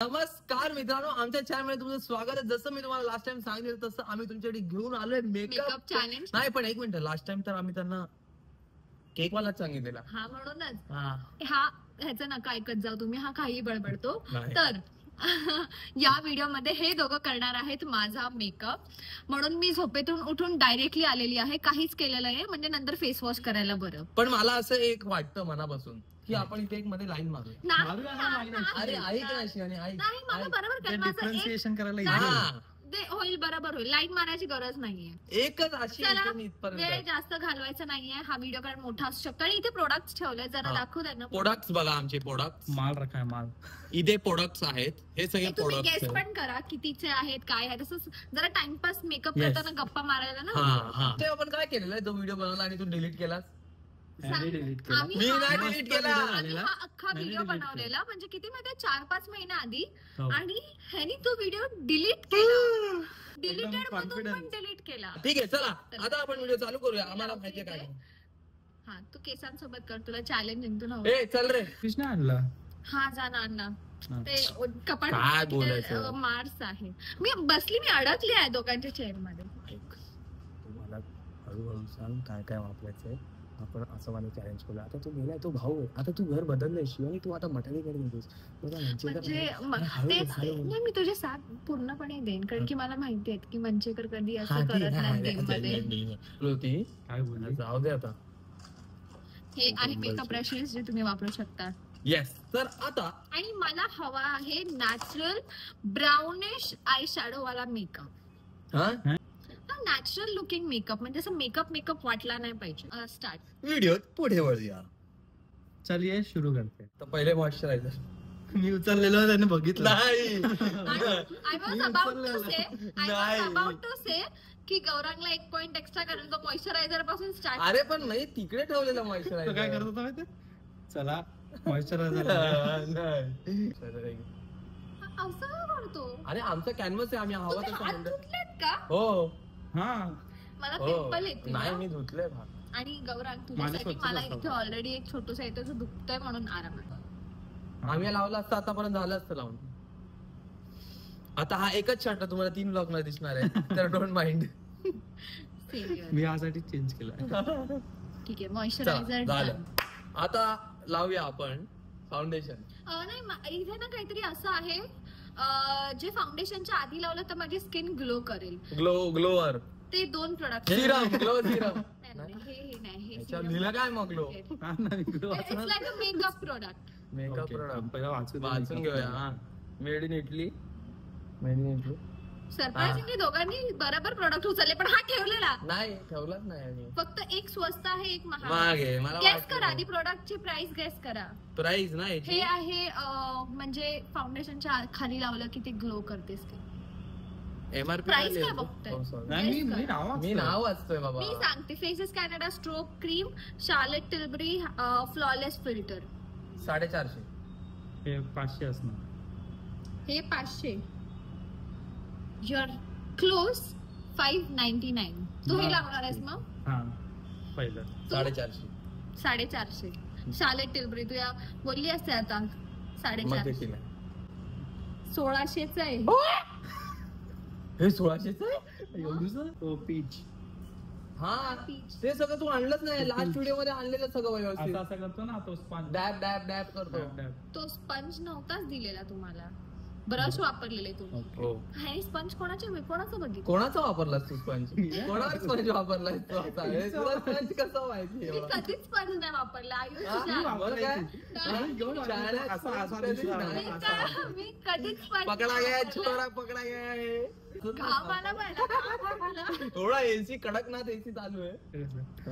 नमस्कार मित्रांनो, आमच्या चॅनलमध्ये तुमचं स्वागत आहे. जसं मी तुम्हाला लास्ट टाइम सांगितलं तसं आम्ही तुमच्यासाठी घेऊन आलोय मेकअप चॅलेंज. नाही पण एक मिनिट, लास्ट टाइम तर आम्ही त्यांना केक वालाच सांगितलेला. हा म्हणूनच ह्याचं नका ऐकत जाऊ तुम्ही, हा काही बडबडतो. तर या व्हिडिओ मध्ये हे दोघं करणार आहेत माझा मेकअप. म्हणून मी झोपेतून उठून डायरेक्टली आलेली आहे, काहीच केलेलं आहे, म्हणजे नंतर फेस वॉश करायला बरं. पण मला असं एक वाटतं मनापासून की आपण इथे एक मध्ये लाईन मारू. अरे ऐक ना शिवानी, ऐक. नाही मला बरोबर डिफरन्शिएशन करायला होईल, बरोबर होईल. लाईन मारायची गरज नाहीये. एकच अशी वेळ जास्त घालवायचा नाहीये. हा व्हिडिओ कारण मोठा असू शकतो. आणि इथे प्रोडक्ट्स ठेवले, जरा दाखवू द्या ना. प्रोडक्ट्स बघा, आमचे प्रोडक्ट्स माल रखा माल. इथे प्रोडक्ट्स आहेत, हे सगळे तुम्ही गेस पण करा कितीचे आहेत, काय आहे. तसं जरा टाइमपास मेकअप करताना गप्पा मारायला ना. ते आपण काय केलेलं आहे, तो व्हिडिओ बनवला आणि तू डिलीट केलास. आम्ही हा अख्खा व्हिडिओ बनवलेला, म्हणजे किती माहिती 4-5 महिन्या आधी. आणि ह्यानी तो व्हिडिओ डिलीट केला, डिलीटेड मधून पण डिलीट केला. ठीक आहे, चला आता आपण व्हिडिओ चालू करूया. आम्हाला माहिती काय. हा तू केसांसोबत कर, तुला चॅलेंज जिंकून हवं. ए चल रे, कृष्णा आणला. हा जा ना अण्णा, ते कपाट काय बोलायचं. मार्स आहे. मी बसली, मी अडकली आहे दोघांच्या चेअर मध्ये. तुम्हाला हळूहळू सांग काय काय वापरायचंय. आपण असं मला चॅलेंज केलं. आता तू गेलाय, तो भाऊ आहे. आता तू घर बदललंय शिवानी, तू आता मठालीकडे येतोस. म्हणजे मी तुझे साथ पूर्णपणे देईन, कारण की मला माहिती आहे की मंचेकर कधी असं करत नाही गेम मध्ये. काय बोलला, जाऊ दे आता. हे आहे मेकअप ब्रशेस जे तुम्ही वापरू शकता. येस, तर आता आणि मला हवा आहे नॅचरल ब्राउनिश आय शॅडो वाला मेकअप. नॅचरल लुकिंग मेकअप, म्हणजे असं मेकअप वाटला नाही पाहिजे. स्टार्ट. व्हिडिओ पुढे वळूया. चलिए सुरू करते. तर पहिले मॉइश्चरायझर मी उचललेलं त्याने बघितलं नाही. आय वॉज अबाउट टू से की गौरांगला 1 पॉइंट एक्स्ट्रा करेल तो मॉइश्चरायझर पासून स्टार्ट. अरे पण नाही, तिकडे ठेवलेलं मॉइश्चरायझर. काय करत होता माहिती. चला मॉइश्चरायझर असं करतो. अरे आमचा कॅनव्हास आहे, आम्ही हवा तसं धुतलेत का. हो मला पिंपल येते. नाही मी धुतले. आणि गौरांग तुझ्यासाठी मला इथे ऑलरेडी एक छोटूसा येतो जो दुखतोय म्हणून आरामात. आम्ही लावला असतं आतापर्यंत झालं असतं लावून. आता हा एकच शर्ट तुम्हाला 3 ब्लॉक मध्ये दिसणार आहे, तर डोंट माइंड. मी यासाठी चेंज केला. ठीक आहे, मॉइश्चरायझर झालं. आता लावूया आपण फाउंडेशन. नाही इथे ना काहीतरी असं आहे, जे फाउंडेशनच्या आधी लावलं तर माझी स्किन ग्लो करेल. ग्लोअर ते 2 प्रोडक्ट. Serum, glow Serum. हे नाही, लिहिलं काय मग glow. It's like a makeup product. Makeup product वाचून घेऊया. Made in Italy. सरप्राइझिंगली दोघांनी बरोबर प्रोडक्ट उचलले, पण हा ठेवलेला नाही. ठेवलाच नाही. फक्त एक स्वस्त आहे, एक महाग आहे. मला गेस करा आधी प्रोडक्टची प्राइस गेस करा. प्राइस नाही. हे आहे म्हणजे फाउंडेशनच्या खाली लावलं की ते ग्लो करते स्किन. एमआरपी प्राइस काय बघतोय. मी नाव वाचतोय बाबा. मी सांगते. Faces Canada strobe cream, Charlotte Tilbury flawless filter. 450. हे 500 असणार. हे 500. Your close 599. तू हे लावणार आहेस मग. पहिलं 450. शार्लेट टिल्बरी तू या बोलली असते आता 450. 1600च आहे हे. 1600च आहे एवढं. पीच. ते सगळं तू आणलंच नाही. लास्ट व्हिडिओ मध्ये आणलेलं सगळं व्यवस्थित. असं करतो ना तो स्पंज. डॅब डॅब डॅब करतो. तो स्पंज नव्हताच दिलेला तुम्हाला. ब्रश वापरलेले तुम्ही. हे स्पंज कोणाचं बघितलं. कोणाचा वापरलास तू स्पंज. कोणाचा स्पंज वापरलास तू. स्पंज कसं माहिती. मी कधीच स्पंज नाही वापरला. मी कधीच पकडा गया छोरा, पकडा गया. थोडा एसी कडकनाथ एसी चालू आहे.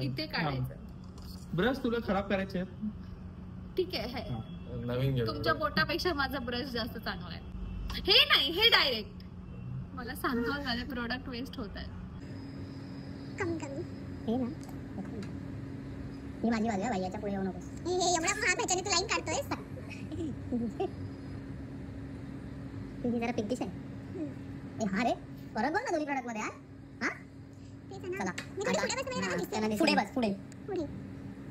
इथे काढायचं. ब्रश तुला खराब करायचे. ठीक आहे, नवीन तुमच्या बोटापेक्षा माझा ब्रश जास्त चांगला आहे. हे नाही, हे डायरेक्ट मला सांगतो माझे प्रोडक्ट वेस्ट होत आहे. ही माझी बाजू आहे बाई, याच्या पुढे येऊ नकोस. एवढा महाग ह्याच्याने तू लाईन काढतोयस. तुझी जरा पिंकिश आहे. हा रे, परत बोल ना दोन्ही प्रोडक्ट मध्ये. चला पुढे बस. पुढे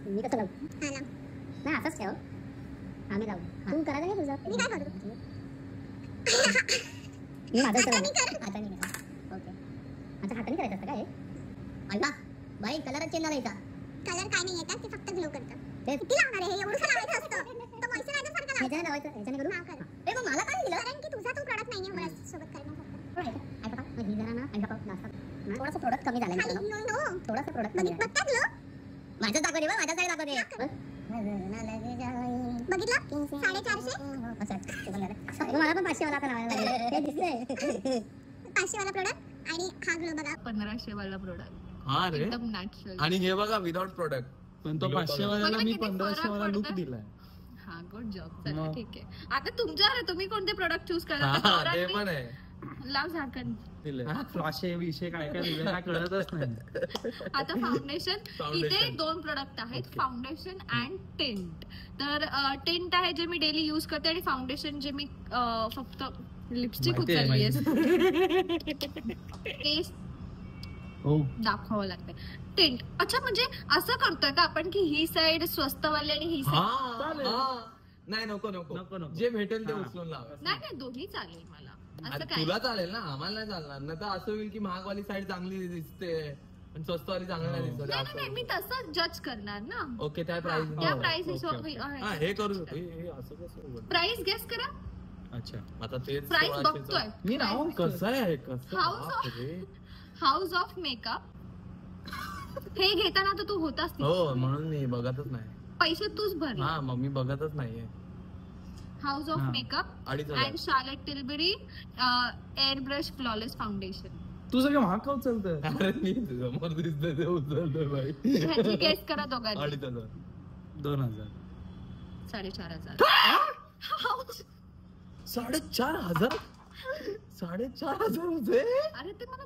मी कसं लावू. नाही असंच ठेव. आम्ही लावू. तू करायचं नाही तुझं. मी काय करू. मी माझं हाताने ओके आता हाताने करायचं असतं काय अण्णा बाई कलरच चेंज झाला कलर काय नाही येतात ते फक्त ग्लो करतं ते किती लावणार आहे हे एवढं लावायचं असतं तर मॉइश्चरायझर सारखं ह्याच्याने लावायचं ह्याच्याने करू करा ए मग मला काय दिलं कारण की तुझा तो प्रोडक्ट नाहीये मला सोबत करणं फक्त ऐका ही जरा ना ऐका नास्ता थोडासा प्रोडक्ट कमी झाला आहे थोडासा प्रोडक्ट कमी बघतात लो माझं दाखवते बघ माझ्या साईड दाखवते बघितलं 450 मला पण 500 वाला आता लावायला लागेल हे दिसतंय 500 वाला प्रोडक्ट आणि हा ग्लो बघा 1500 वाला प्रोडक्ट हा रे एकदम नॅचरल आणि हे बघा विदाउट प्रोडक्ट पण तो 500 वाल्याला मी 1500 वाला लुक दिलाय. हा गुड जॉब चला ठीक आहे आता तुमच्यावर आहे तुम्ही कोणते प्रोडक्ट चूज हा करा ते पण आहे लाव झाकण दिले फ्लॉशे विषय काय काय दिले काय कळतच नाही. आता फाउंडेशन इथे 2 प्रोडक्ट आहेत फाउंडेशन अँड टिंट तर टिंट आहे जे मी डेली यूज करते आणि फाउंडेशन जे मी फक्त लिपस्टिक उचलली आहे टेस्ट हो दाखवावं लागतं टिंट अच्छा म्हणजे असं करतोय का आपण की ही साइड स्वस्त वाली आणि ही साइड नाही नको नको नको, नको. जे भेटेल ते उचलून लावा नाही नाही दोन्ही चालेल मला असं अरे काय तुला चालेल ना आम्हाला नाही चालणार नाही तर असं होईल की महागवाली साईड चांगली दिसते पण स्वस्तवाली चांगली नाही दिसत नाही नाही मी तसं जज करणार ना ओके त्या प्राइस त्या हो, प्राइस ओके, हा हे करू शकतो हे असं कसं होईल? प्राइस गेस करा अच्छा आता तेच प्राइस 1600 बघतोय मी नाव कसं आहे कसं House of- बापरे. हाऊस ऑफ मेकअप हे घेताना तर तू होतास तिथे. हो म्हणून मी बघतच नाही पैसे तूच भरले हा मग मी बघतच नाहीये हाऊस ऑफ हा. Makeup 2500 and Charlotte Tilbury airbrush flawless foundation तू सगळं महाग का उचलतोय? अरे मी समोर दिसतोय ते उचलतोय बाई ह्याची गेस करा दोघांनी 2500 2000 4,500 4,500 4,500 रुपये अरे ते मला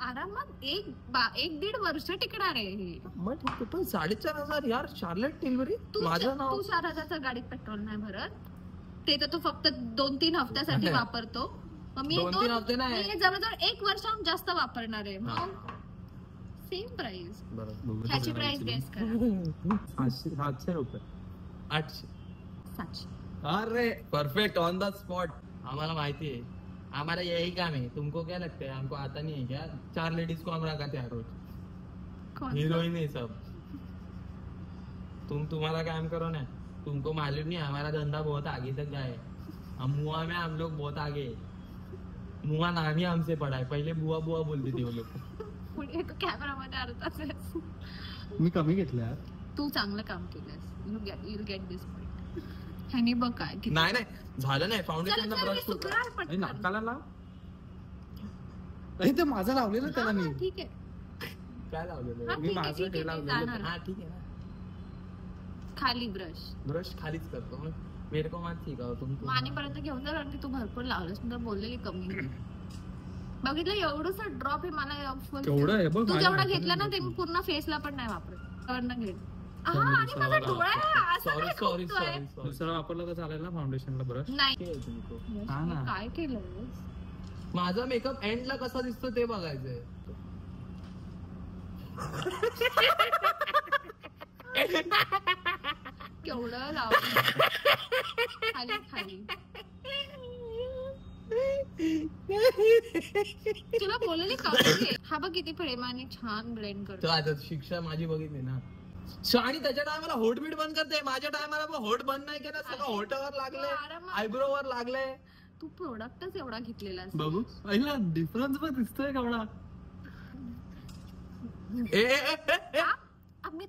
आरामात एक 1.5 वर्ष टिकणार आहे हे. मग ठीक आहे, पण 4,500 यार शार्लेट टिल्बरी तू माझं नाव 4,000चं गाडीत पेट्रोल नाही भरत ते तर तू फक्त 2-3 हफ्त्यासाठी नाही. वापरतो मग मी 2-3 हफ्ते नाही. मी जवळजवळ 1 वर्षाहून जास्त वापरणार आहे मग सेम प्राइस बरोबर ह्याची प्राइस गेस करा 700 रुपये 800 700 अरे परफेक्ट ऑन द स्पॉट हमारा माहिती है हमारा यही काम है तुमको क्या लगता है हमको आता नहीं है क्या 4 लेडीज को हम रखाते हैं रोज कौन हीरोइन है सब तुम्हारा काम करो ना तुमको मालूम नहीं हमारा धंधा बहुत आगे तक गया है हम मुआ में हम लोग बहुत आगे मुआ नाम ही हमसे पड़ा है पहले बुआ बुआ बोलती थी वो लोग पुढे तू कॅमेरामध्ये अर्थातच मी कमी घेतलं यार. तू चांगलं काम केलंस यू गेट दिस पॉइंट ह्यानी बघ काय किती- नाही नाही झालं नाही चल, फाउंडेशन चल, ब्रश हे सुकणार आणि पटकन. नाकाला लाव. नाही ते माझं लावलेलं त्याला हा, मी हा, ठीक आहे काय लावलेलं हा, आहे? मी ठीक आहे, माझं ठीक आहे, ते ते लावलेलं जाणार. हा ठीक आहे ना खाली ब्रश ब्रश खालीच करतो मग मेरे को मत सिखाओ तुम मानेपर्यंत घेऊन जा कारण की तू भरपूर लावलंस नंतर बोललेली कमी बघितलं एवढंच ड्रॉप आहे मला केवढं आहे बघ तू माझ्या जेवढं हातात घेतलं ना ते मी पूर्ण फेसला पण नाही वापरत वरनं घे हा आणि माझा डोळा असं सॉरी काय सॉरी खोकतोय? सॉरी दुसरा वापरला तर चालेल ना फाउंडेशनला ब्रश. नाही तुमको हा मी ना. काय केलं माझा मेकअप एंडला कसा दिसतो ते बघायचंय केवढं लावलं खाली खाली तुला बोललेली कमी हा बघ किती प्रेमाने छान ब्लेंड तर करतो आता शिक्षा माझी बघितली ना आणि त्याच्या टायमाला होट बीट बंद करते माझ्या टायमाला पण होट बंद नाही केलं सगळं होटावर लागले आरामात. आयब्रो वर लागले तू प्रोडक्टच एवढा घेतलेला बघू पहिला डिफरन्स पण दिसतोय केवढा. मी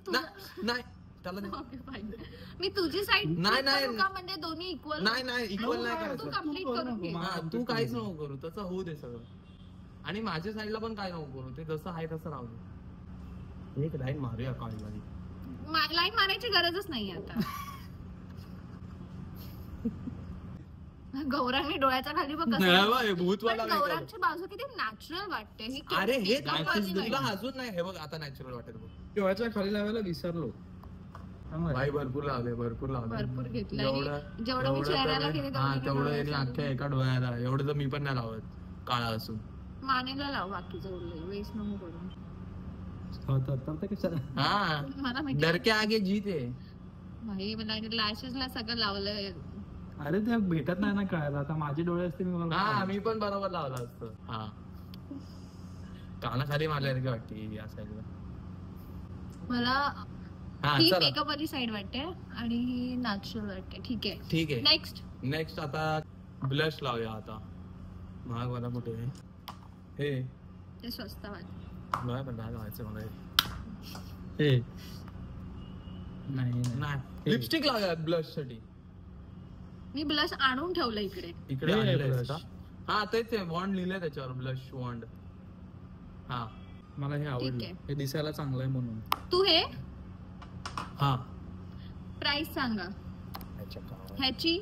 नाही त्याला नाही. ओके फाईन मी तुझी साईड नाही, नाही. म्हणजे दोन्ही इक्वल नाही नाही इक्वल नाही तू करायचं कम्प्लीट करून घे हा, तू काहीच नको करू तसं होऊ दे सगळं आणि माझ्या साईडला पण काय नको करू ते जसं आहे तसं राहू दे एक लाईन मारूया काळी लाईन मारायची गरजच नाही आता गौरांनी डोळ्याच्या खाली बघ कसं भूतवाला पण नाही करू. गौरांची बाजू किती नॅचरल वाटते ही किती अरे हे makeup तुला वाली तुला नाही. अजून नाही हे बघ आता नॅचरल वाटेल बघ डोळ्याच्या खाली लावायला विसरलो. भाई भरपूर लावले भरपूर लावले भरपूर घेतलं जेवढं जेवढं मी चेहऱ्याला केले हा तेवढं तेवढं मी यांनी डोळ्याला अख्ख्या एका डोळ्याला एवढं तर मी पण नाही लावत काळा असून मानेला लाव बाकीचं उरलंय वेस्ट नको करू हा मला माहिती डर के आगे जीत आहे भाई मला लॅशेसला सगळं लावलंय अरे ते भेटत नाही ना कळायला. आता माझे डोळे असते हा मी पण बरोबर लावला असतो. हा कानाखाली मारल्यासारखी वाटते या साईडला. मला हा ही चला मेकअप वाली साइड वाटते आणि ही नॅचरल वाटते. ठीक आहे ठीक आहे. नेक्स्ट आता ब्लश लावूया. आता महाग वाला कुठे आहे? हे ते स्वस्त वाटते. नाही पण नाही लावायचं मला. हे नाही नाही लिपस्टिक लावूया ब्लश साठी. मी ब्लश आणून ठेवलं इकडे. इकडे हे आणलंय blush. का? हा तेच आहे. वॉन्ड लिहिलंय त्याच्यावर ब्लश वॉन्ड. हा मला हे आवडलं. आहे. हे दिसायला चांगलं आहे म्हणून. तू हे हा प्राइस सांगा ह्याची.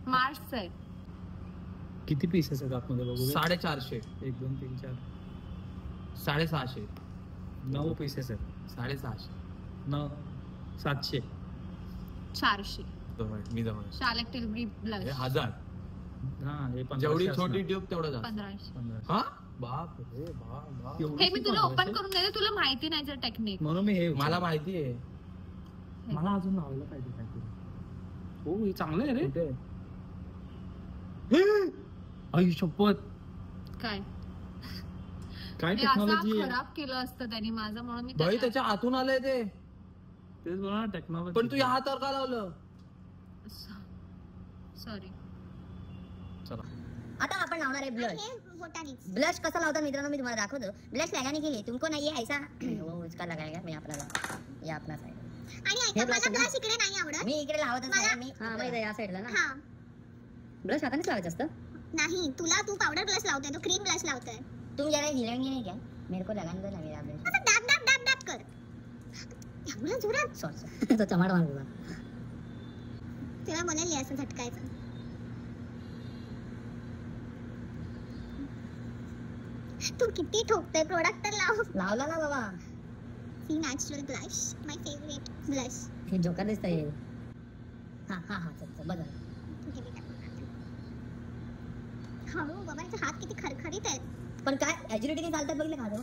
मार्क्स आहे किती पीसेस आहेत आतमध्ये बघू? 450. 1 2 3 4 650. 9 पीसेस आहेत. 650. 9 700. 400. मी जवळ शालक टिलबरी ब्लश 1000. हा हे 1500 जेवढी असणार. छोटी ट्यूब तेवढं जास्त. 1500. 1500. हा बाप रे बाप. हे मी तुला ओपन करून देते. तुला माहिती नाही जर टेक्निक. म्हणून मी हे मला माहिती आहे. मला अजून लावायला पाहिजे काहीतरी. हो हे चांगलं आहे रे. कुठे? आई शपथ काय काय हे असं टेक्नॉलॉजी आहे. खराब केलं असतं त्यांनी माझं म्हणून मी भाई त्याच्या- त्याच्या आतून आलंय ते. तेच बोला ना टेक्नॉलॉजी. पण तू या हातावर का लावलं? सॉरी. चला आता आपण लावणार आहे ब्लश. ब्लश कसा लावतात मित्रांनो मी तुम्हाला दाखवतो. ब्लश लगाने के लिए तुमको ना ये ऐसा वो उसका लगाएगा. मैं आपल्याला ये आपला साइड. आणि ऐका मला ब्लश इकडे नाही आवडत. मी इकडे लावतच नाही. मी हां मग या साइडला ना. हां ब्लश हातानेच लावायचं असतं. नहीं तू पाउडर ब्लश लावते. तो क्रीम ब्लश लावते. तुम जरा हिलेंगे नहीं क्या? मेरे को लगाने दो ना मेरा ब्लश. असं डॅब डॅब डॅब डॅब कर. एवढं जोरात. सॉरी तो चमाड मारला. त्याला म्हणाली असं झटकायचं. तू किती ठोकते. प्रोडक्ट तर लावला ना बाबा. सी नॅचरल ब्लश माय फेवरेट ब्लश. हे जोकर दिसतंय. हा हा हा चल बघा. हळू बाबा याचे हात किती खरखरीत आहेत. पण काय ॲजिलिटीने चालतात बघितलं का?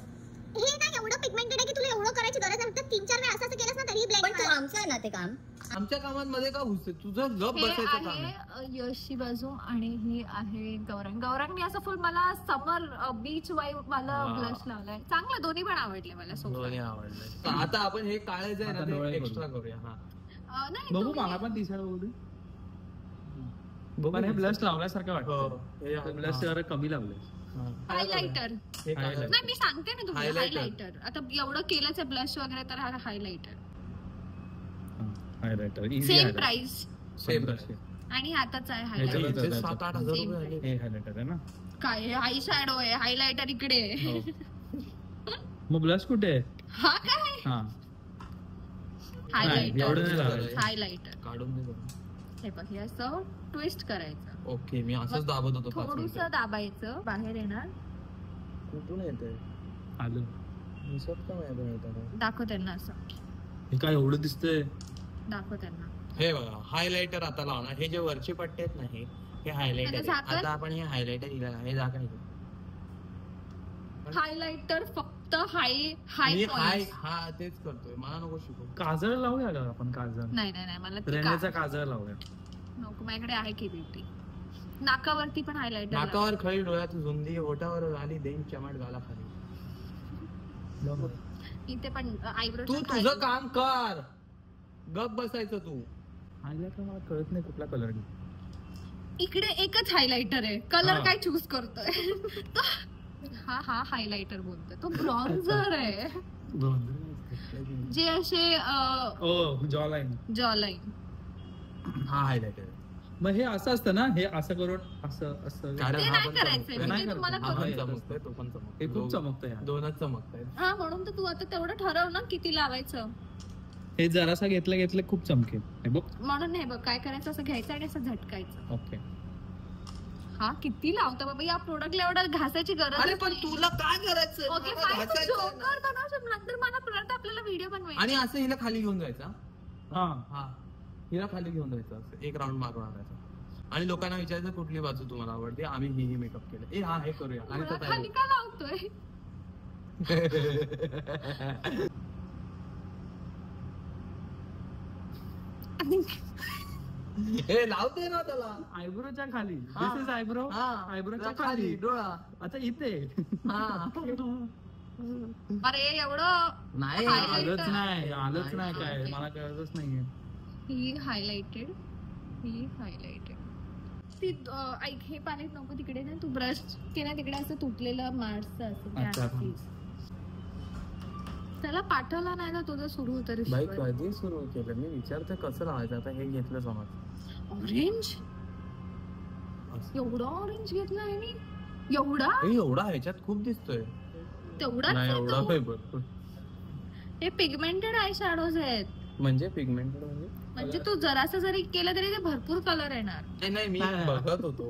हे नाही एवढं पिगमेंटेड आहे की तुला एवढं करायची गरज नाही. फक्त 3-4 वेळा असं केलंस ना तरी ब्लेंड. पण तू आमचं आहे ना ते काम. आमच्या कामांमध्ये का घुसते? तुझं गप हे बसायचं काम आहे. आहे यशची बाजू आणि ही आहे गौरंग मी असं फुल मला समर बीच वाईब मला हा. ब्लश लावलाय. चांगलं दोन्ही पण आवडले मला. दोन्ही आवडलंय. आता आपण हे काळे जे आहे आता ना डोळे ते करू. एक्स्ट्रा करूया. हा नाही बघू तुम्ही- मला पण दिसायला बघू दे. पण हे ब्लश लावल्यासारखं हो. वाटतं. ब्लश जरा कमी लावलंय. हायलाइटर. हे काळं. Highlighter. नाही मी सांगते ना तुम्हाला Highlighter. हायलाइटर. आता एवढं केलंच आहे ब्लश वगैरे तर हा highlighter. Highlighter same price same आणि हाताचा आहे ह्याच्यात- हायलाइटर. हे 7-8 हजार रुपये आले. हे हायलाइटर आहे ना. काय आय शॅडो आहे. हायलाइटर इकडे आहे. हो. मग ब्लश कुठे आहे? हा काय हा एवढं हायलाइटर. नाही लावायचं. हायलाइटर काढून दे जरा. हे बघ हे असं ट्विस्ट करायचं. ओके मी असंच दाबत होतो 5 थोडस मिनिटं. दाबायचं. बाहेर येणार. कुठून येतंय? आलं. दिसत का नाही येताना? दाखव त्यांना असं. हे काय एवढं दिसतंय? दाखव त्यांना. हे बघा हायलाइटर आता लावणार. हे जे वरचे पट्टे आहेत ना हे हायलाइटर त्याचं झाकण? आता आपण हे हायलाइटर दिलं हे झाकण हायलाइटर फक्त हाय मी हाय हाय हा तेच करतोय. मला नको शिकू. काजळ लावूया का आपण? काजळ नाही मला ती रेनेचा काजळ लावूया. नको. माझ्याकडे आहे की ब्युटी. नाकावरती पण हायलाइटर. नाकावर खळी, डोळ्यात झुंदी, ओठावर आली देन चमट गाला खाली. इथे पण आयब्रो. तू तुझं काम कर. गप बसायचं तू. हायलाइटर मला कळत नाही कुठला कलर घे. इकडे एकच हायलाइटर आहे. कलर हा. काय चूज करतोय? हा हायलाइटर बोलतोय. तो ब्रॉन्झर आहे. जे असे ओ जॉ लाईन. जॉ लाईन. हा हायलाइटर. मग हे असं असतं ना. हे असं करून असं असं. कारण ते हा नाही पण करायचंय. चमकतोय. मी नाही ते तुम्हाला करत. हा करून पण येतं. चमकतोय, तो पण चमकतोय. हे खूप चमकतंय. दोनच चमकतायत. हा म्हणून तर तू आता तेवढं ठरव ना किती लावायचं. हे जरासा घेतलं खूप चमकेल. हे बघ. म्हणून हे बघ काय करायचं असं घ्यायचं आणि असं झटकायचं. ओके. हा किती लावतो बाबा या प्रोडक्टला एवढं घासायची गरज अरे पण तुला काय करायचं? ओके मला फाईन. घासायचं आहे ना. जोकर बनवशील नंतर मला परत आपल्याला व्हिडिओ बनवायचा. आणि असं हिला खाली घेऊन जायचा. हा हा हिला खाली घेऊन जायचं असं एक राऊंड मारून आणायचा आणि लोकांना विचारायचं कुठली बाजू तुम्हाला आवडते. आम्ही ही मेकअप केलं. ए हा हे करूया. आणि मला तो खाली का लावतोय? हे लावते ना त्याला आयब्रोच्या खाली. हा. दिस इज आयब्रो. हा. आयब्रोच्या खाली खाली. डोळा. आता इथे. हा. अरे एवढं नाही Highlight. आलंच नाही काय मला कळतच नाहीये. ही हायलाइटेड. ती ऐक हे पॅलेट नको तिकडे ना, तू ब्रश केला तिकडे असं तुटलेलं मार्क्स असं ते अच्छा. आणा please. त्याला पाठवला नाही ना तुझं सुरू होतं बाई कधी सुरू केलं मी विचारते कसं लावायचं. आता हे घेतलं समज ऑरेंज. एवढा ऑरेंज घेतला आहे मी. एवढा एवढा ह्याच्यात खूप दिसतोय. तेवढाच नाही आहे एवढा तो. भरपूर. हे पिगमेंटेड आय शॅडोज आहेत. म्हणजे पिगमेंटेड म्हणजे तू जरासं जरी केलं तरी ते भरपूर कलर येणार. नाही मी बघत होतो.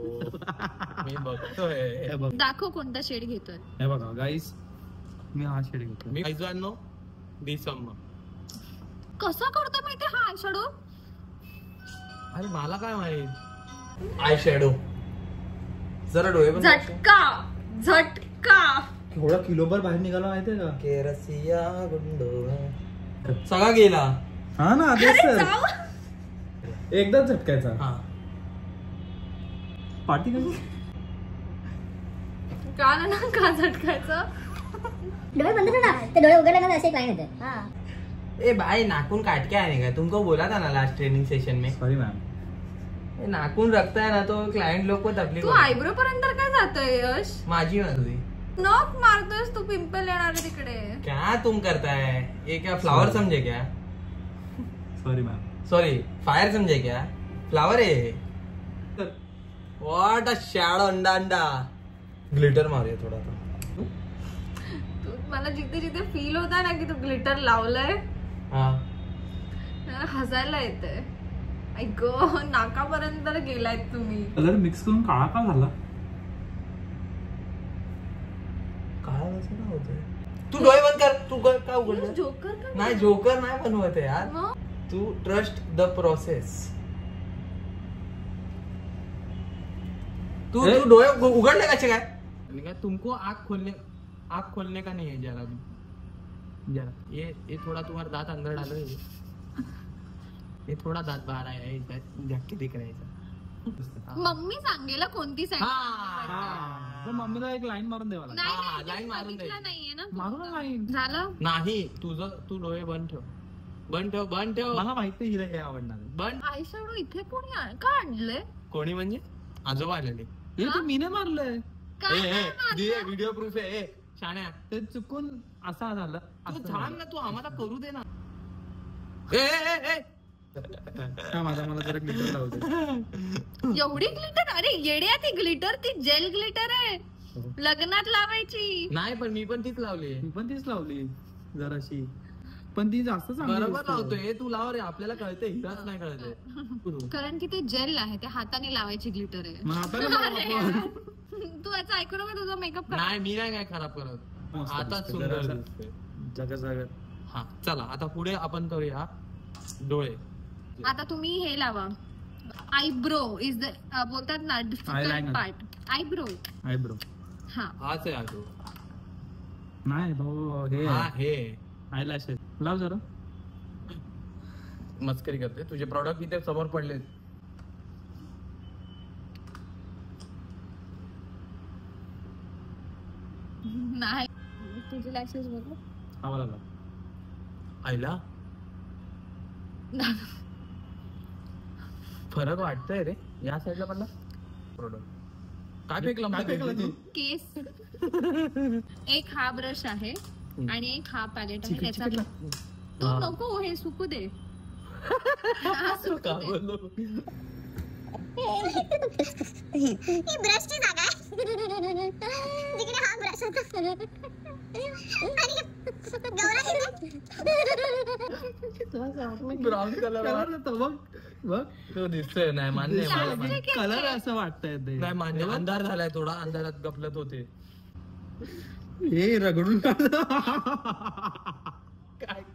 मी बघतोय. दाखव कोणता शेड घेतोय. हे बघा गाईस मी हा शेड घेतो. मी पैजवांनो दिसम्मा. कसा करतो माहिती हा आय शॅडो. अरे मला काय माहित. आय शॅडो जरा डोळे पण झटका. थोडा किलोभर बाहेर निघाला माहितीये का. केरसिया गुंडो सगळा गेला. हा ना तेच तर. एकदाच झटकायचा. हा पार्टी कशी का झटकायचं. डोळे बंद ठेव ना, ते डोळे उघडले ना असे क्लायंट येते. हा ए भाई नाखून काट के आने का तुमको बोला था ना लास्ट ट्रेनिंग सेशन में. Sorry ma'am. नाखून रखता है ना तो क्लाइंट लोग को तकलीफ तू आयब्रो पर्यंत काय जातोय यश. माझी ना तुझी नॉक मारतोयस तू. पिंपल येणार आहे तिकडे. क्या तुम करता है ये क्या फ्लावर समझे क्या. Sorry ma'am. सॉरी फायर समझे क्या. फ्लावर है व्हाट अ शॅडो. अंडा ग्लिटर मारूया थोडा. तू मला जिथे जिथे फील होता ना की तू ग्लिटर लावलंय हा हसायला येतंय. ऐक नाकापर्यंत गेलाय तुम्ही. कलर मिक्स करून काळा का झाला. काय असं ना होतंय. तू डोळे बंद कर. तू का उघडलं. जोकर का नाही जोकर नाही बनवत आहे यार. मग? तू ट्रस्ट द प्रोसेस. तू डोळे उघडले कसे काय. तुमको आँख खोलने का नहीं है जरा भी. जरा ये थोड़ा तुम्हारा दांत अंदर डालो. ये थोड़ा दांत बाहर आया है. झक्के दिख रहे हैं. मम्मी सांगेल कोणती साईड. मम्मीला एक लाईन मारून द्यावा लागेल. हा, line मारून द्यायची. नाहीये ना मारून लाईन. झालं. नाही तू डोळे बंद ठेव. मला माहिती हिला हे आवडणार आहे. बंद. आय शॅडो इथे कोणी का आणलंय. कोणी म्हणजे आजोबा आलेले. हे तर मीने मारलंय. काय नाही मारलं? व्हिडिओ प्रूफ आहे. शाण्या ते चुकून असा झालं. तू असं थांब ना. तू आम्हाला करू दे ना. झालं. मला जरा ग्लिटर लावते. एवढी ग्लिटर. अरे येड्या ती ग्लिटर ती जेल ग्लिटर आहे. लग्नात लावायची. नाही पण मी पण तीच लावली. मी पण तीच लावली जराशी. पण ती जास्त चांगली बरोबर दिसते. लावतोय. तू लाव रे. आपल्याला कळतंय. हिराच नाही कळतंय. कारण की ते जेल आहे ते हाताने लावायची ग्लिटर आहे. मग आता लावू आपण. तू याचा ऐकू नका तुझा मेकअप कर. नाही मी नाही काय खराब करत. मस्त आता दिसते. सुंदर जरा दिसते. जगाजागर. हा चला आता पुढे आपण करूया डोळे. आता तुम्ही हे लावा. आयब्रो इज द बोलतात ना difficult Eyeliner. Part. Eyebrow. Eyebrow. हा हाच आहे आजो. नाही भाऊ हे हा हे आयलॅशेस लाव जरा. मस्करी करते. तुझे प्रॉडक्ट इथे समोर पडले. नाही तुझे लॅशेस बघ. आवाला लाव. आईला फरक वाटतोय रे. या साईडला पडला प्रोडक्ट. काय फेकलं तू. केस. एक हा ब्रश आहे आणि एक हा पॅलेट आहे. त्याचा तू नको हे सुकू दे. हा सुकू दे. ही ब्रशची जागा आहे. जिकडे हा ब्रश होता. आणि ब्राऊन कलर बघ तो दिसतोय. नाही मान्य आहे मला. कलर असं वाटतंय ते. नाही मान्य. अंधार झालाय थोडा. अंधारात गपलत होते. हे रगडून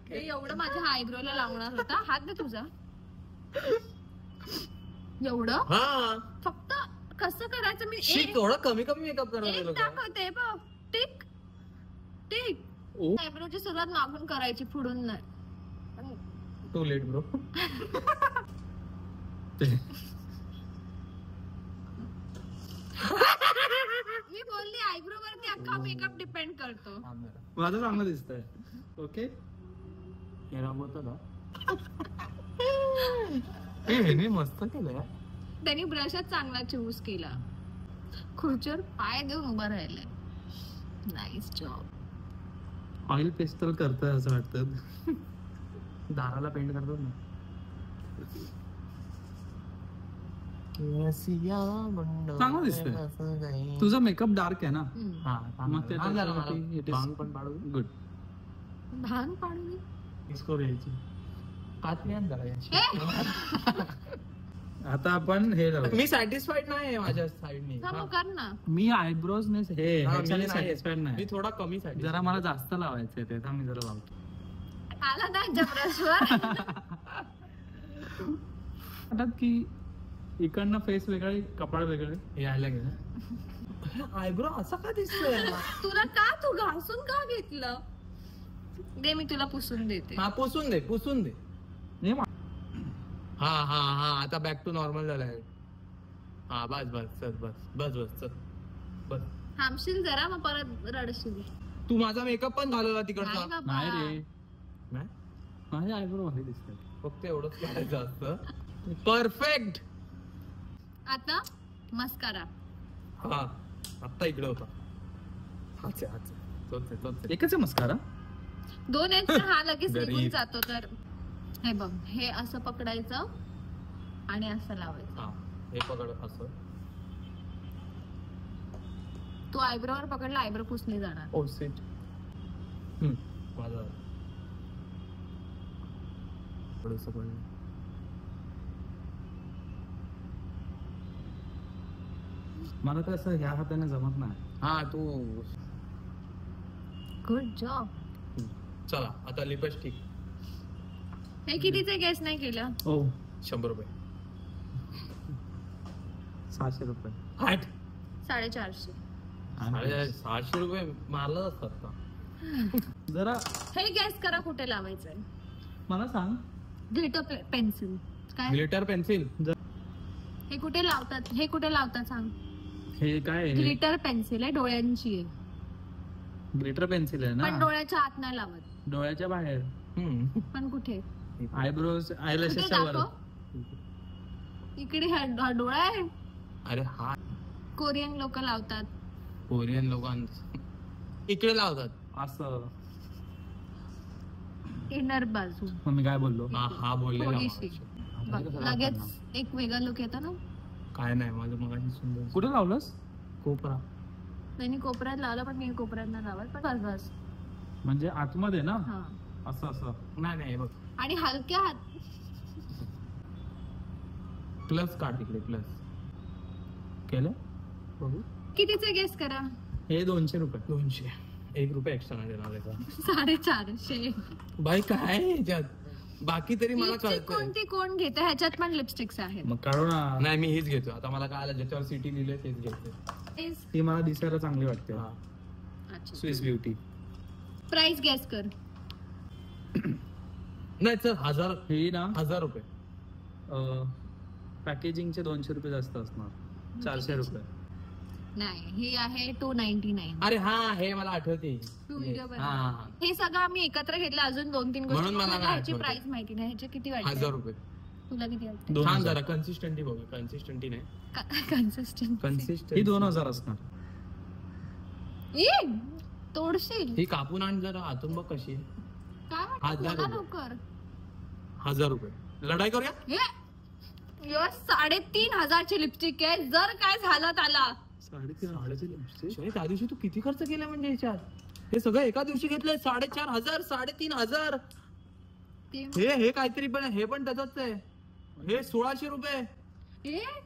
हे एवढं माझ्या आयब्रोला लावणार होता. हात दे तुझा. एवढं हा फक्त कसं करायचं मी शिक. थोडं कमी मेकअप करणार एक लोक. दाखवते बघ. Tick tick. आयब्रोची सुरुवात मागून करायची पुढून नाही. To late bro. मी बोलली आयब्रो वरती अख्खा मेकअप डिपेंड करतो. माझं चांगलं दिसतंय. ओके हे रंगवतो ना. हे मस्त केलंय. त्यांनी ब्रशच चांगला चूज केला. खुर्चीवर पाय देऊन उभा राहिलाय. Nice job. ऑइल पेस्टल करतोय असं वाटतं. दाराला पेंट करतो ना. चांगलं दिसतंय. तुझा मेकअप डार्क आहे ना. मग ते पण पाडू. गुड. भांग पाडू इसको यायची कात्री आण जरा याची. आता आपण हे लावू. मी सॅटिस्फाईड नाही माझ्या साईडने. कर ना. मी आयब्रोज ने सॅटिस्फाईड मी नाही. थोडा कमी जरा मला जास्त लावायचंय ते. मी जरा लावतो. आला ना ब्रशवर. वाटत की इकडनं फेस वेगळे कपाळ वेगळे यायला गेलं. आयब्रो असा का दिसतोय? तुला का तू घासून का घेतलं? दे मी तुला पुसून देते. हा पुसून दे. हा हा हा आता बॅक टू नॉर्मल झालाय. हा बस चल बस. थांबशील जरा मग परत रडशील. तू माझा मेकअप पण घालवला तिकडचा. नाही रे. नाही माझे आयब्रो भारी दिसतात. फक्त एवढंच करायचं असतं. परफेक्ट. आता मस्कारा. हा आता इकडे होता. हाच एकच आहे मस्कारा. 2 आहेत तर हा लगेच गरीब. निघून जातो. तर हे बघ हे असं पकडायचं आणि असं लावायचं. हा हे पकड असं. तू आयब्रोवर पकडला आयब्रो पुसली जाणार. ओ सीट. माझा थोडंसं पण मला तर असं ह्या हाताने जमत नाही. हा तू गुड जॉब. चला आता लिपस्टिक. हे कितीचे गेस नाही केलं? ओ 100 रुपये. 600 रुपये. हाट 450. 600 रुपये मारला असतात का? जरा हे गेस करा कुठे लावायचंय. मला सांग. Glitter pencil. काय ग्लिटर पेन्सिल. हे कुठे लावतात सांग. हे काय ग्लिटर पेन्सिल आहे. डोळ्यांची आहे. ग्लिटर पेन्सिल आहे पण ना. डोळ्याच्या आत नाही लावत. डोळ्याच्या बाहेर. पण कुठे? आयब्रोज आयलॅशेसच्या वर. इकडे हा डोळा आहे. अरे हा कोरियन लोक लावतात. कोरियन लोकांना इकडे लावतात असं. इनर बाजू. मग मी काय बोललो? हा बोलले थोडीशी. बघ, लगेच एक वेगळा लुक येतो ना. काय नाही माझं मगाशी सुंदर. कुठे लावलंस? कोपरा. त्यांनी कोपऱ्यात लावलं पण मी कोपऱ्यात नाही लावत. पण बस म्हणजे आतमध्ये ना. हा. असं नाही बघ. आणि हलक्या हात. प्लस काढ तिकडे प्लस केलं बघू. कितीचे गेस करा. हे 200 रुपये. 200. 1 रुपये एक्स्ट्रा नाही देणार याचा. 450. बाई काय ह्याच्यात बाकी तरी मला लिपस्टिक कळतंय. कोणती कोण घेते? ह्याच्यात पण लिपस्टिक्स आहेत. मग काढू ना. नाही मी हेच घेतो आता. मला काय आलं ज्याच्यावर सिटी लिहिलंय तेच घेतो. ती मला दिसायला चांगली वाटते. हा अच्छा. Swiss beauty. प्राइस गेस कर. नाही चल 1000. ही ना 1000 रुपये. पॅकेजिंगचे 200 रुपये जास्त असणार. 400 रुपये. नाही ही आहे 299. अरे हा हे मला आठवते. तू व्हिडिओ हा हे सगळं आम्ही एकत्र घेतलं. अजून 2-3 गोष्टी म्हणून मला नाही ह्याची आठवत. प्राइस माहिती नाही. ह्याचे किती वाटते? 1000 रुपये. तुला किती वाटते? 2000. छान जरा कन्सिस्टंटी बघू. कन्सिस्टंटी नाही कन्सिस्टन्सी. ही 2000 असणार. तोडशील. ही कापून आण जरा आतून बघ कशी आहे. काय वाटतं? 1000 बोला रुपये. लवकर. 1000 रुपये. लढाई करूया. 3500 ची लिपस्टिक आहे. जर काय झालं त्याला 350. त्या दिवशी तू किती खर्च केला म्हणजे याच्यात? हे सगळं एका दिवशी घेतलंय. 4500 3500. हे काहीतरी पण हे पण त्याच आहे. हे 1600 रुपये.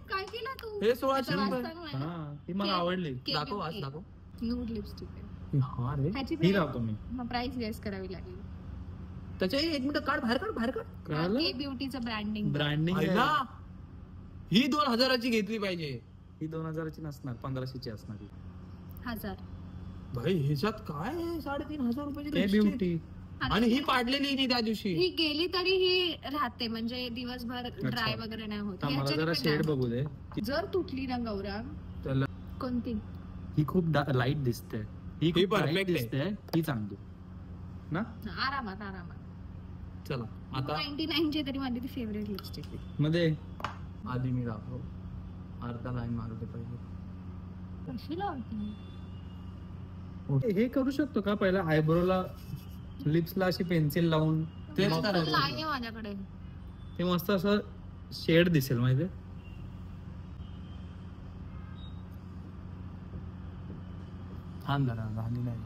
काय केलं तू? हे 1600 रुपये. हा ती मला आवडली. दाखव आज दाखव. न्यूड लिपस्टिक आहे. हा रे ह्याची ही लावतो मी. प्राइस गेस करावी लागेल. त्याच्या 1 मिनिट काढ बाहेर काढ. कळलं? के ब्युटीचं ब्रँडिंग. ब्रँडिंग. ही 2000 ची घेतली पाहिजे. ही 2000 ची नसणार. 1500 ची असणार. 1000. भाई ह्याच्यात काय 3500 के रुपयाची ब्युटी. आणि ही पाडलेली नाही त्या दिवशी. ही गेली तरी ही राहते, म्हणजे दिवसभर ड्राय वगैरे नाही होत. मला ह्याच्याने जरा पण शेड नाही. बघू दे. जर तुटली ना गौरव, त्याला कोणती ही खूप लाईट दिसते, ही ही खूप perfect bright आहे. दिसते, ही चांगली ना. आरामात. चला आता 99 ची तरी माझी ती फेवरेट लिपस्टिक आहे. मध्ये आधी मी दाखव, अर्धा लाईन मारते पहिले. कशी लावते? हे करू शकतो का पहिला आयब्रोला लिप्सला अशी पेन्सिल लावून तेच मग करायचं. लाईन आहे माझ्याकडे. ते मस्त असं शेड दिसेल माहिती. छान जरा झाली नाही.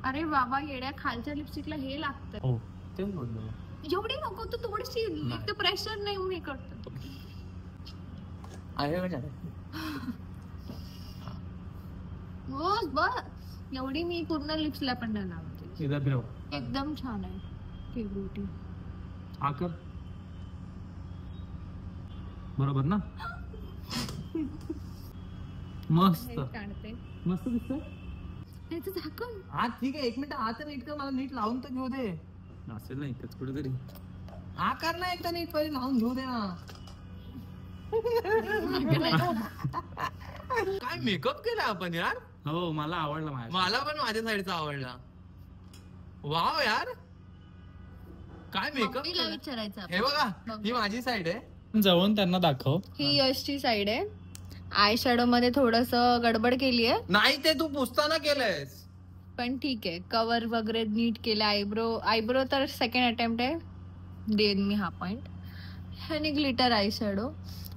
अरे बाबा येड्या, खालच्या लिपस्टिकला हे लागतं. हो तेच बोललो. एवढी नको तू थोडीशी, एक तर प्रेशर नाही मी करतो. आहे का बस बस, एवढी मी पूर्ण लिप्सला पण नाही लावते. इधर फिरव. एकदम छान आहे ही ब्युटी. आकर बरोबर ना. मस्त काढते मस्त दिसतंय. त्याचं झाकण. हा ठीक आहे, एक मिनिट हा तर नीट कर, मला नीट लावून तर घेऊ दे. असेल ना इथेच कुठेतरी. हा कर ना एकदा नीट, पहिले लावून घेऊ दे ना. काय मेकअप केला आपण यार. हो मला आवडला माझ्या. मला पण माझ्या साईडचा आवडला. वाव यार, काय मेकअप. मम्मीला विचारायचं आपण. हे बघा ही माझी साईड आहे. जवळून त्यांना दाखव. ही यशची साइड आहे. आय शॅडो मध्ये थोडस गडबड केली आहे, नाही ते तू पुसताना केलंयस. पण ठीक आहे. कव्हर वगैरे नीट केलं. आयब्रो तर सेकंड अटेम्प्ट आहे, देईन मी हा पॉइंट. ह्यानी ग्लिटर आय शॅडो,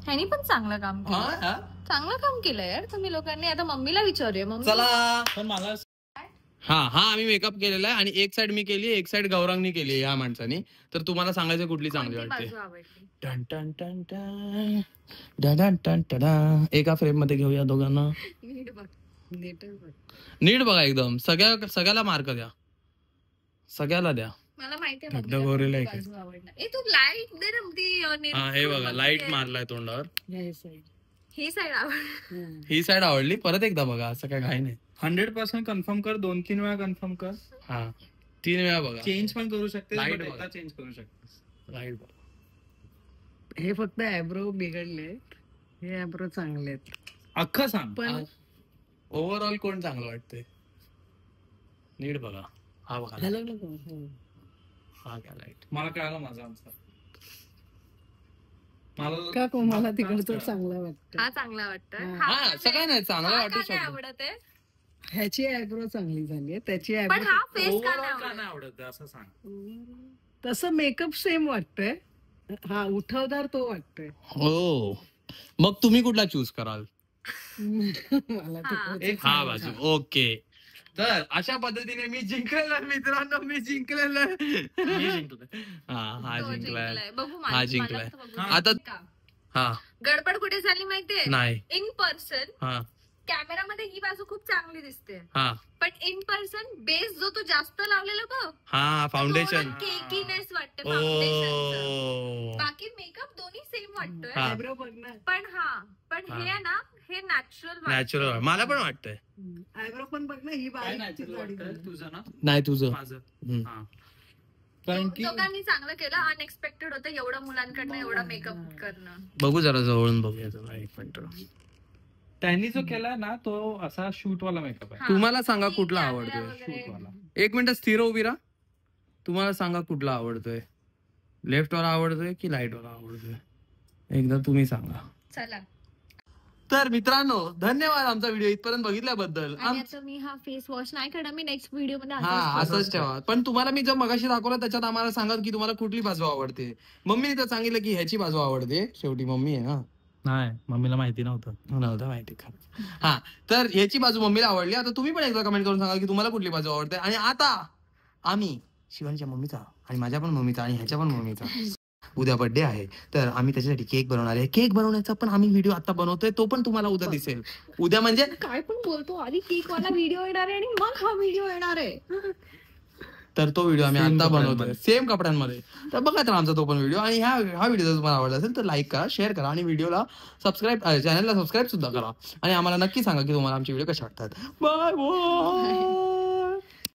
ह्यानी पण चांगलं काम केलं. चांगलं काम केलं यार तुम्ही लोकांनी. आता मम्मीला विचारूया. मम्मी चला. पण मला हा आम्ही मेकअप केलेला आहे आणि एक साइड मी केली, एक साइड गौरांगनी केली या माणसानी. तर तुम्हाला सांगायचं कुठली चांगली कोणती वाटते. बाजू आवडली? टन टन टन टन टन टन टन. एका फ्रेम मध्ये घेऊया दोघांना. नीट बघ, नीट बघ. नीट बघा एकदम. सगळ्याला मार्क द्या, सगळ्याला द्या. मला माहिती आहे धगधग मम्मीला वगैरे कोणती नाही बाजू आवडणार. ए तू लाईट दे ना ती. हा हे बघा लाईट मारलाय तोंडावर. ही साइड आवड. ही साइड आवडली. परत एकदा बघा, असं काय घाई नाही. 100% कन्फर्म कर. 2-3 वेळा कन्फर्म कर. हा 3 वेळा बघा. चेंज पण करू शकते, Light but बघा. एकदा चेंज करू शकते. लाईट बघा. हे फक्त आयब्रो बिघडले, हे आयब्रो चांगले आहेत. अख्खं सांग. पण ओव्हरऑल कोण चांगलं वाटतंय नीट बघा. हा बघा, झालं ना गं? हो. हा घ्या लाईट. मला कळालं माझा आन्सर. मला का कोणाला तिकडचं चांगलं वाटतं? हा चांगला वाटतं. हा सगळं नाही चांगलं हा वाटू का नाही शकतो. आवडत आहे, ह्याची आयब्रो चांगली झाली आहे, त्याची पण आयब्रो हा फेस का ओव्हरऑल नाही का आवडत? नाही आवडत असं सांग. तसं मेकअप सेम वाटतंय. हा उठवदार तो वाटतोय. हो मग तुम्ही कुठला चूज कराल. मला हा. तिकडचं हा बाजू. ओके, तर अशा पद्धतीने मी जिंकलेला मित्रांनो, मी जिंकलेला. हा तो जिंकलाय. जिंकलाय. बघू हा मला जिंकलाय. तर बघू. आता का? हा गडबड कुठे झाली माहितीये? नाही. इन पर्सन हा कॅमेरामध्ये ही बाजू खूप चांगली दिसते, हा पण इन पर्सन बेस जो तू जास्त लावलेला बघ, हा फाउंडेशन. केकीनेस वाटतं ओ फाउंडेशनचं. बाकी मेकअप दोन्ही सेम वाटतोय, हा. आयब्रो बघ ना. पण हे आहे ना, हे नॅचरल नॅचरल मला पण वाटतंय. आयब्रो पण बघ ना, ही काय बारीक नॅचरल जाडी वाटतं झाली. तुझं ना नाही तुझं. माझं. हम्म. हा. कारण की दोघांनी चांगलं केलं. अनएक्सपेक्टेड होतं एवढं मुलांकडनं एवढा मेकअप करणं. बघू जरा जवळून बघूया जरा एक मिनिट. त्यांनी जो केला ना तो असा शूट वाला मेकअप आहे. हा. तुम्हाला सांगा ती कुठला कॅमेरा आवडतोय. वगैरे. शूट वाला. एक मिनिट स्थिर उभी राहा. तुम्हाला सांगा कुठला आवडतोय. लेफ्ट वाला आवडतोय की राईट वाला आवडतोय, एकदा तुम्ही सांगा. चला. तर मित्रांनो धन्यवाद आमचा व्हिडिओ इथपर्यंत बघितल्याबद्दल. आणि आता मी हा फेस वॉश नाही करणार, मी नेक्स्ट व्हिडिओ मध्ये हा असंच ठेवा. पण तुम्हाला मी जर मगाशी दाखवलं त्याच्यात आम्हाला सांगा की तुम्हाला कुठली बाजू आवडते. मम्मीने तर सांगितलं की ह्याची बाजू आवडते. शेवटी मम्मी आहे ना. नाही मम्मीला माहिती नव्हतं. नव्हतं माहिती खरं. हा तर ह्याची बाजू मम्मीला आवडली. आता तुम्ही पण एकदा कमेंट करून सांगा की तुम्हाला कुठली बाजू आवडते. आणि आता आम्ही शिवानीच्या मम्मीचा आणि माझ्या पण मम्मीचा आणि ह्याच्या पण मम्मीचा उद्या बर्थडे आहे, तर आम्ही त्याच्यासाठी केक बनवणार आहे. केक बनवण्याचा पण आम्ही व्हिडिओ आता बनवतोय, तो पण तुम्हाला उद्या दिसेल. उद्या म्हणजे काय पण बोलतो, आधी केक वाला व्हिडिओ येणार आहे आणि मग हा व्हिडिओ येणार आहे. तर तो व्हिडिओ आम्ही Same आता बनवतोय कपड्यांमध्ये. सेम कपड्यांमध्ये. तर बघा तर आमचा तो पण व्हिडिओ. आणि हा व्हिडिओ जर तुम्हाला आवडला असेल तर लाईक करा, शेअर करा आणि व्हिडिओला सबस्क्राईब, चॅनलला सबस्क्राईब सुद्धा करा. आणि आम्हाला नक्की सांगा की तुम्हाला आमचे व्हिडिओ कसे वाटतात. Bye bye.